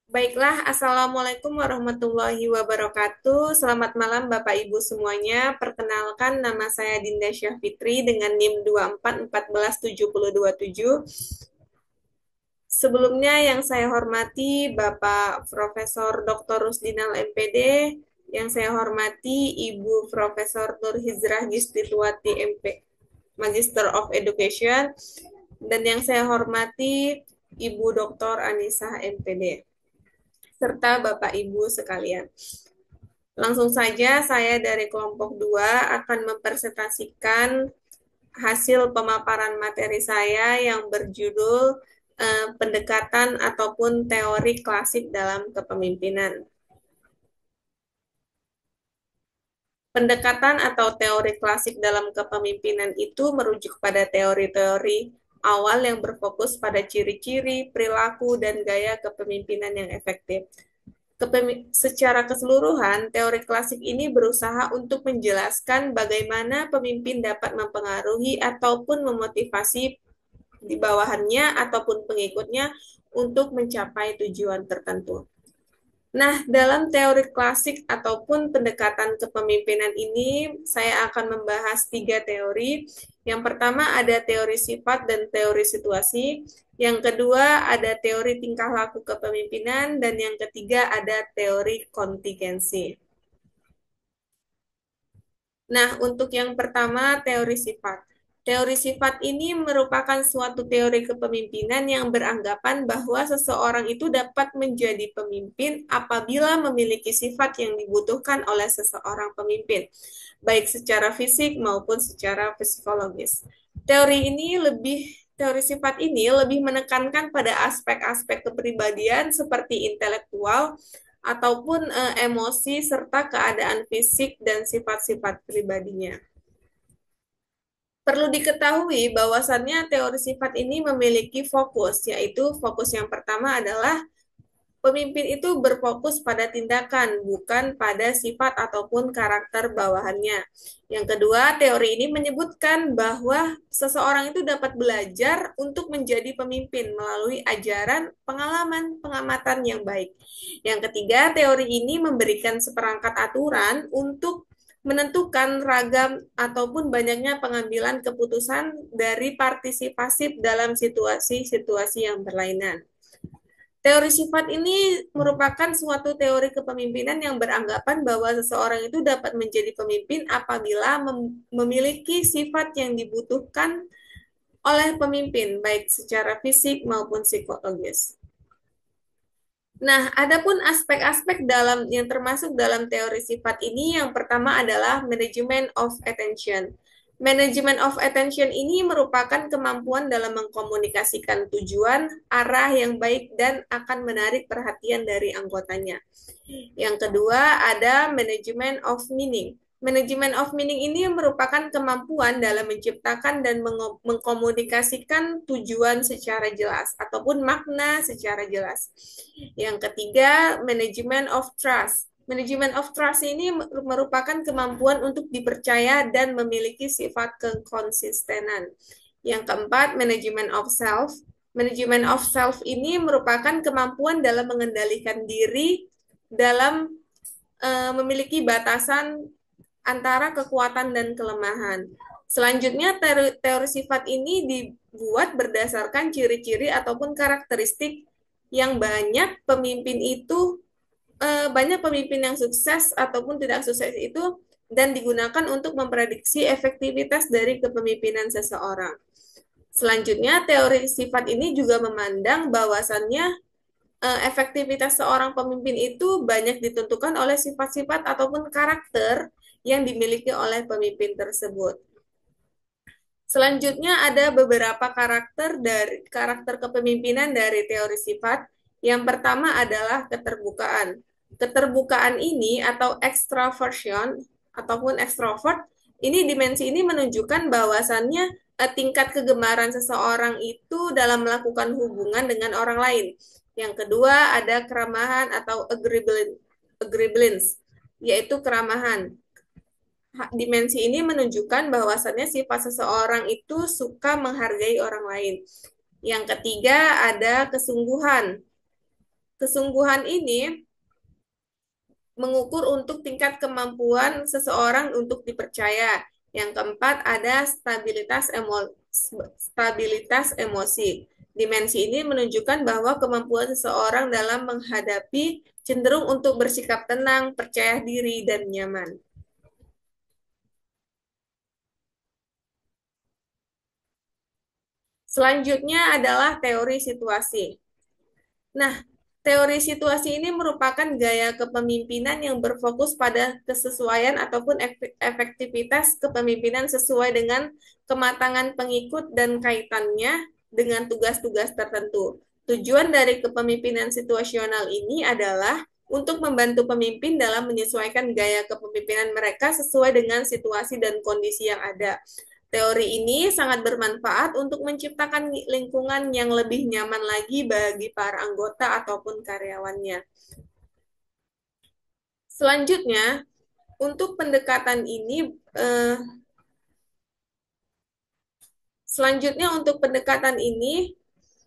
Baiklah, Assalamualaikum warahmatullahi wabarakatuh. Selamat malam Bapak Ibu semuanya. Perkenalkan nama saya Dinda Syahfitri dengan NIM 24147027. Sebelumnya yang saya hormati Bapak Profesor Dr. Rusdinal MPD, yang saya hormati Ibu Profesor Nur Hizrah Gistituwati MP, Magister of Education, dan yang saya hormati Ibu Dr. Anissa MPD, serta Bapak Ibu sekalian. Langsung saja saya dari kelompok 2 akan mempresentasikan hasil pemaparan materi saya yang berjudul pendekatan ataupun teori klasik dalam kepemimpinan. Pendekatan atau teori klasik dalam kepemimpinan itu merujuk pada teori-teori awal yang berfokus pada ciri-ciri, perilaku, dan gaya kepemimpinan yang efektif. Secara keseluruhan, teori klasik ini berusaha untuk menjelaskan bagaimana pemimpin dapat mempengaruhi ataupun memotivasi di bawahannya ataupun pengikutnya untuk mencapai tujuan tertentu. Nah, dalam teori klasik ataupun pendekatan kepemimpinan ini, saya akan membahas 3 teori. Yang pertama ada teori sifat dan teori situasi. Yang kedua ada teori tingkah laku kepemimpinan. Dan yang ketiga ada teori kontingensi. Nah, untuk yang pertama, teori sifat. Teori sifat ini merupakan suatu teori kepemimpinan yang beranggapan bahwa seseorang itu dapat menjadi pemimpin apabila memiliki sifat yang dibutuhkan oleh seseorang pemimpin, baik secara fisik maupun secara psikologis. Teori sifat ini lebih menekankan pada aspek-aspek kepribadian seperti intelektual, ataupun emosi serta keadaan fisik dan sifat-sifat pribadinya. Perlu diketahui bahwasannya teori sifat ini memiliki fokus, yaitu fokus yang pertama adalah pemimpin itu berfokus pada tindakan, bukan pada sifat ataupun karakter bawahannya. Yang kedua, teori ini menyebutkan bahwa seseorang itu dapat belajar untuk menjadi pemimpin melalui ajaran, pengalaman, pengamatan yang baik. Yang ketiga, teori ini memberikan seperangkat aturan untuk menentukan ragam ataupun banyaknya pengambilan keputusan dari partisipasi dalam situasi-situasi yang berlainan. Teori sifat ini merupakan suatu teori kepemimpinan yang beranggapan bahwa seseorang itu dapat menjadi pemimpin apabila memiliki sifat yang dibutuhkan oleh pemimpin, baik secara fisik maupun psikologis. Nah, adapun aspek-aspek dalam yang termasuk dalam teori sifat ini, yang pertama adalah management of attention. Management of attention ini merupakan kemampuan dalam mengkomunikasikan tujuan, arah yang baik, dan akan menarik perhatian dari anggotanya. Yang kedua, ada management of meaning. Manajemen of meaning ini merupakan kemampuan dalam menciptakan dan mengkomunikasikan tujuan secara jelas ataupun makna secara jelas. Yang ketiga, manajemen of trust. Manajemen of trust ini merupakan kemampuan untuk dipercaya dan memiliki sifat kekonsistenan. Yang keempat, manajemen of self. Manajemen of self ini merupakan kemampuan dalam mengendalikan diri dalam memiliki batasan antara kekuatan dan kelemahan. Selanjutnya, teori sifat ini dibuat berdasarkan ciri-ciri ataupun karakteristik yang banyak pemimpin yang sukses ataupun tidak sukses itu, dan digunakan untuk memprediksi efektivitas dari kepemimpinan seseorang. Selanjutnya, teori sifat ini juga memandang bahwasannya efektivitas seorang pemimpin itu banyak ditentukan oleh sifat-sifat ataupun karakter yang dimiliki oleh pemimpin tersebut. Selanjutnya ada beberapa karakter kepemimpinan dari teori sifat. Yang pertama adalah keterbukaan. Keterbukaan ini atau extraversion ataupun extrovert, dimensi ini menunjukkan bahwasannya tingkat kegemaran seseorang itu dalam melakukan hubungan dengan orang lain. Yang kedua ada keramahan atau agreeableness, yaitu keramahan. Dimensi ini menunjukkan bahwasannya sifat seseorang itu suka menghargai orang lain. Yang ketiga ada kesungguhan. Kesungguhan ini mengukur untuk tingkat kemampuan seseorang untuk dipercaya. Yang keempat ada stabilitas emosi. Dimensi ini menunjukkan bahwa kemampuan seseorang dalam menghadapi cenderung untuk bersikap tenang, percaya diri, dan nyaman. Selanjutnya adalah teori situasi. Nah, teori situasi ini merupakan gaya kepemimpinan yang berfokus pada kesesuaian ataupun efektivitas kepemimpinan sesuai dengan kematangan pengikut dan kaitannya dengan tugas-tugas tertentu. Tujuan dari kepemimpinan situasional ini adalah untuk membantu pemimpin dalam menyesuaikan gaya kepemimpinan mereka sesuai dengan situasi dan kondisi yang ada. Teori ini sangat bermanfaat untuk menciptakan lingkungan yang lebih nyaman lagi bagi para anggota ataupun karyawannya. Selanjutnya, untuk pendekatan ini, eh, selanjutnya untuk pendekatan ini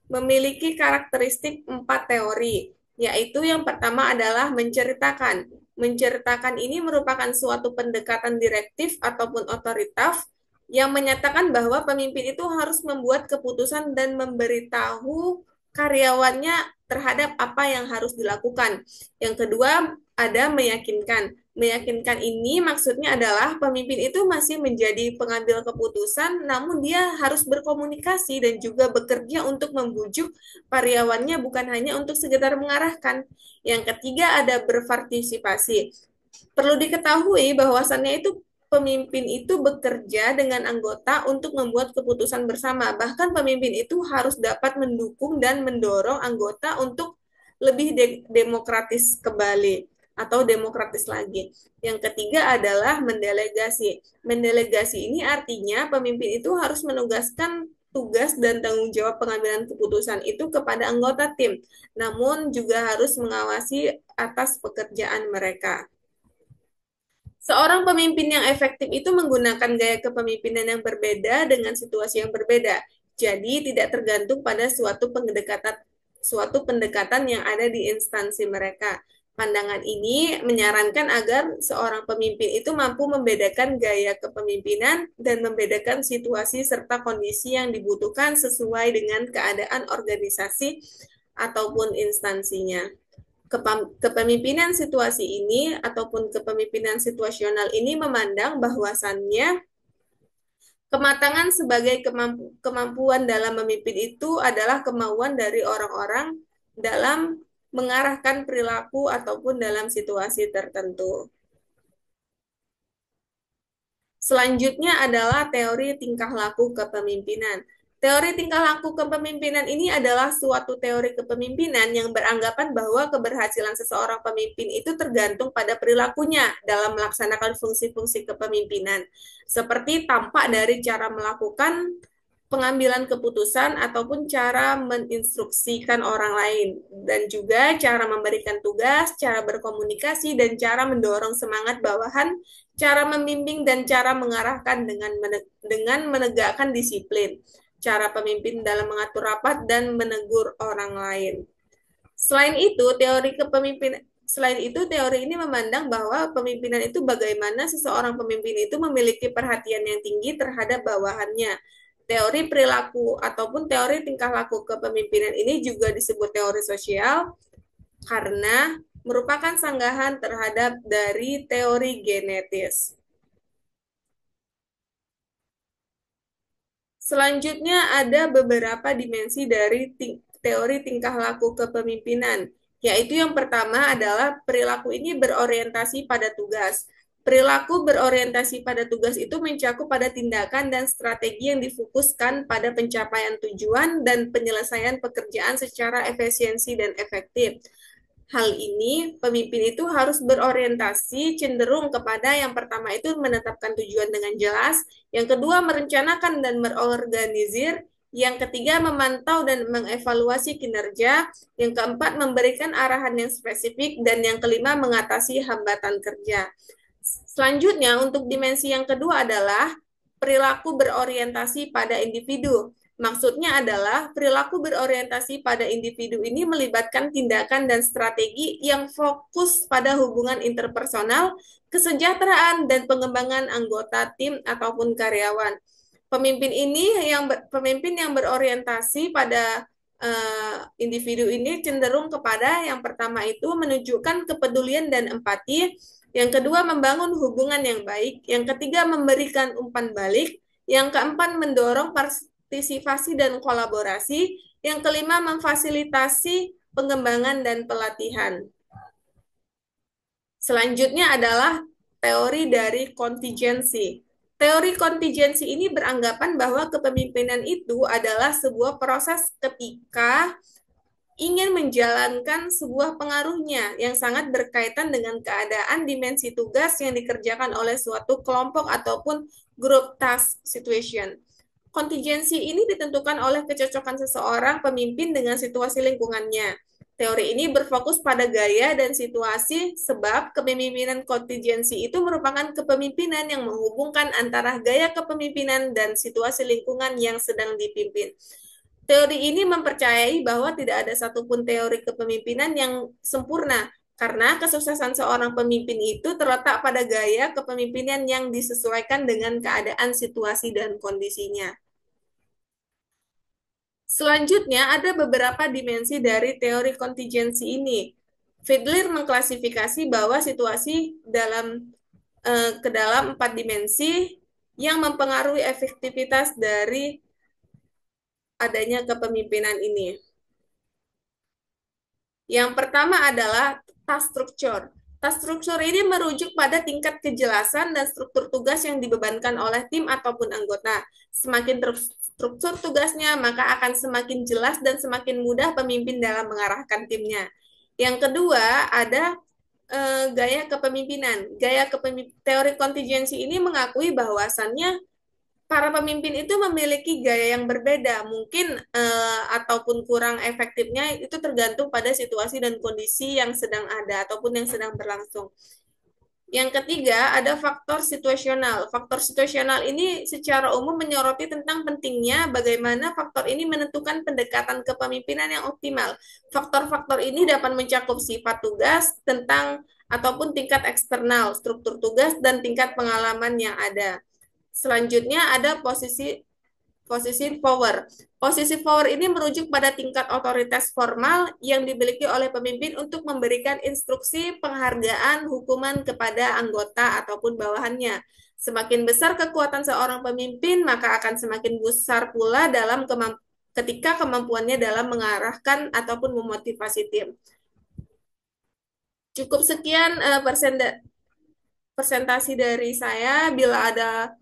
memiliki karakteristik 4 teori, yaitu yang pertama adalah menceritakan. Menceritakan ini merupakan suatu pendekatan direktif ataupun otoritatif yang menyatakan bahwa pemimpin itu harus membuat keputusan dan memberitahu karyawannya terhadap apa yang harus dilakukan. Yang kedua, ada meyakinkan. Meyakinkan ini maksudnya adalah pemimpin itu masih menjadi pengambil keputusan, namun dia harus berkomunikasi dan juga bekerja untuk membujuk karyawannya bukan hanya untuk sekedar mengarahkan. Yang ketiga ada berpartisipasi. Perlu diketahui bahwasannya itu pemimpin itu bekerja dengan anggota untuk membuat keputusan bersama. Bahkan pemimpin itu harus dapat mendukung dan mendorong anggota untuk lebih demokratis kembali atau demokratis lagi. Yang ketiga adalah mendelegasi. Mendelegasi ini artinya pemimpin itu harus menugaskan tugas dan tanggung jawab pengambilan keputusan itu kepada anggota tim, namun juga harus mengawasi atas pekerjaan mereka. Seorang pemimpin yang efektif itu menggunakan gaya kepemimpinan yang berbeda dengan situasi yang berbeda. Jadi tidak tergantung pada suatu pendekatan yang ada di instansi mereka. Pandangan ini menyarankan agar seorang pemimpin itu mampu membedakan gaya kepemimpinan dan membedakan situasi serta kondisi yang dibutuhkan sesuai dengan keadaan organisasi ataupun instansinya. Kepemimpinan situasi ini ataupun kepemimpinan situasional ini memandang bahwasannya kematangan sebagai kemampuan dalam memimpin itu adalah kemauan dari orang-orang dalam mengarahkan perilaku ataupun dalam situasi tertentu. Selanjutnya adalah teori tingkah laku kepemimpinan. Teori tingkah laku kepemimpinan ini adalah suatu teori kepemimpinan yang beranggapan bahwa keberhasilan seseorang pemimpin itu tergantung pada perilakunya dalam melaksanakan fungsi-fungsi kepemimpinan, seperti tampak dari cara melakukan pengambilan keputusan ataupun cara menginstruksikan orang lain, dan juga cara memberikan tugas, cara berkomunikasi, dan cara mendorong semangat bawahan, cara membimbing dan cara mengarahkan dengan menegakkan disiplin, cara pemimpin dalam mengatur rapat dan menegur orang lain. Selain itu, teori ini memandang bahwa pemimpinan itu bagaimana seseorang pemimpin itu memiliki perhatian yang tinggi terhadap bawahannya. Teori perilaku ataupun teori tingkah laku kepemimpinan ini juga disebut teori sosial karena merupakan sanggahan terhadap dari teori genetis. Selanjutnya ada beberapa dimensi dari teori tingkah laku kepemimpinan, yaitu yang pertama adalah perilaku ini berorientasi pada tugas. Perilaku berorientasi pada tugas itu mencakup pada tindakan dan strategi yang difokuskan pada pencapaian tujuan dan penyelesaian pekerjaan secara efisiensi dan efektif. Hal ini, pemimpin itu harus berorientasi cenderung kepada yang pertama itu menetapkan tujuan dengan jelas, yang kedua merencanakan dan berorganisir, yang ketiga memantau dan mengevaluasi kinerja, yang keempat memberikan arahan yang spesifik, dan yang kelima mengatasi hambatan kerja. Selanjutnya, untuk dimensi yang kedua adalah perilaku berorientasi pada individu. Maksudnya adalah perilaku berorientasi pada individu ini melibatkan tindakan dan strategi yang fokus pada hubungan interpersonal, kesejahteraan, dan pengembangan anggota tim ataupun karyawan. Pemimpin yang berorientasi pada individu ini cenderung kepada yang pertama itu menunjukkan kepedulian dan empati, yang kedua membangun hubungan yang baik, yang ketiga memberikan umpan balik, yang keempat mendorong partisipasi dan kolaborasi. Yang kelima, memfasilitasi pengembangan dan pelatihan. Selanjutnya adalah teori dari kontingensi. Teori kontingensi ini beranggapan bahwa kepemimpinan itu adalah sebuah proses ketika ingin menjalankan sebuah pengaruhnya yang sangat berkaitan dengan keadaan dimensi tugas yang dikerjakan oleh suatu kelompok ataupun group task situation. Kontingensi ini ditentukan oleh kecocokan seseorang pemimpin dengan situasi lingkungannya. Teori ini berfokus pada gaya dan situasi sebab kepemimpinan kontingensi itu merupakan kepemimpinan yang menghubungkan antara gaya kepemimpinan dan situasi lingkungan yang sedang dipimpin. Teori ini mempercayai bahwa tidak ada satupun teori kepemimpinan yang sempurna, karena kesuksesan seorang pemimpin itu terletak pada gaya kepemimpinan yang disesuaikan dengan keadaan, situasi, dan kondisinya. Selanjutnya, ada beberapa dimensi dari teori kontingensi ini. Fiedler mengklasifikasi bahwa situasi ke dalam 4 dimensi yang mempengaruhi efektivitas dari adanya kepemimpinan ini. Yang pertama adalah task structure. Task structure ini merujuk pada tingkat kejelasan dan struktur tugas yang dibebankan oleh tim ataupun anggota. Semakin terstruktur tugasnya, maka akan semakin jelas dan semakin mudah pemimpin dalam mengarahkan timnya. Yang kedua, ada gaya kepemimpinan. Teori kontingensi ini mengakui bahwasannya para pemimpin itu memiliki gaya yang berbeda, mungkin ataupun kurang efektifnya itu tergantung pada situasi dan kondisi yang sedang ada ataupun yang sedang berlangsung. Yang ketiga, ada faktor situasional. Faktor situasional ini secara umum menyoroti tentang pentingnya bagaimana faktor ini menentukan pendekatan kepemimpinan yang optimal. Faktor-faktor ini dapat mencakup sifat tugas, tentang ataupun tingkat eksternal, struktur tugas, dan tingkat pengalaman yang ada. Selanjutnya ada posisi power. Posisi power ini merujuk pada tingkat otoritas formal yang dimiliki oleh pemimpin untuk memberikan instruksi, penghargaan, hukuman kepada anggota ataupun bawahannya. Semakin besar kekuatan seorang pemimpin, maka akan semakin besar pula ketika kemampuannya dalam mengarahkan ataupun memotivasi tim. Cukup sekian presentasi dari saya. Bila ada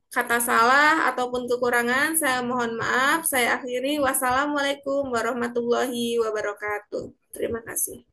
kata salah ataupun kekurangan, saya mohon maaf. Saya akhiri. Wassalamualaikum warahmatullahi wabarakatuh. Terima kasih.